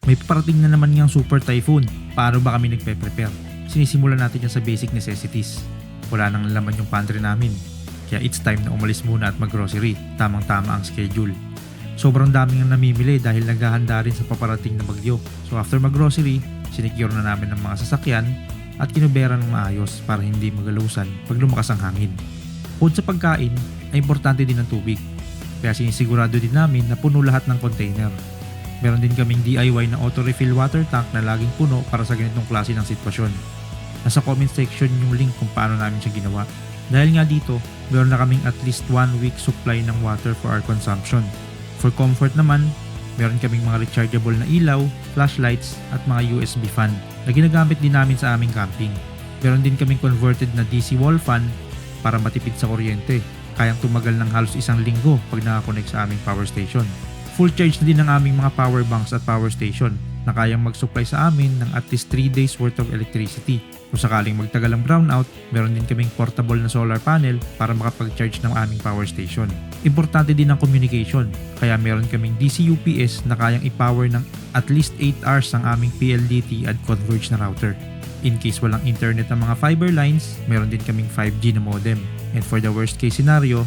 May paparating na naman ngang super typhoon. Paano ba kami nagpe-prepare? Sinisimulan natin yan sa basic necessities. Wala nang laman yung pantry namin. Kaya it's time na umalis muna at mag-grocery. Tamang-tama ang schedule. Sobrang daming ang namimili dahil naghahanda rin sa paparating na bagyo. So after mag-grocery, sinicure na namin ang mga sasakyan at kinubera ng maayos para hindi magalusan pag lumakas ang hangin. Bukod sa pagkain, ay importante din ang tubig. Kaya sinisigurado din namin na puno lahat ng container. Meron din kaming DIY na auto-refill water tank na laging puno para sa ganitong klase ng sitwasyon. Nasa comment section yung link kung paano namin siya ginawa. Dahil nga dito, meron na kaming at least 1 week supply ng water for our consumption. For comfort naman, meron kaming mga rechargeable na ilaw, flashlights at mga USB fan na ginagamit din namin sa aming camping. Meron din kaming converted na DC wall fan para matipid sa kuryente. Kayang tumagal ng halos 1 linggo pag nakakonect sa aming power station. Full charge na din ang aming mga power banks at power station na kayang mag-supply sa amin ng at least 3 days worth of electricity. Kung sakaling magtagal ang brownout, meron din kaming portable na solar panel para makapag-charge ng aming power station. Importante din ang communication, kaya meron kaming DC UPS na kayang i-power ng at least 8 hours ang aming PLDT at converge na router. In case walang internet ang mga fiber lines, meron din kaming 5G na modem. And for the worst case scenario,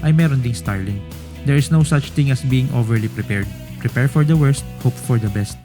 ay meron ding Starlink. There is no such thing as being overly prepared. Prepare for the worst, hope for the best.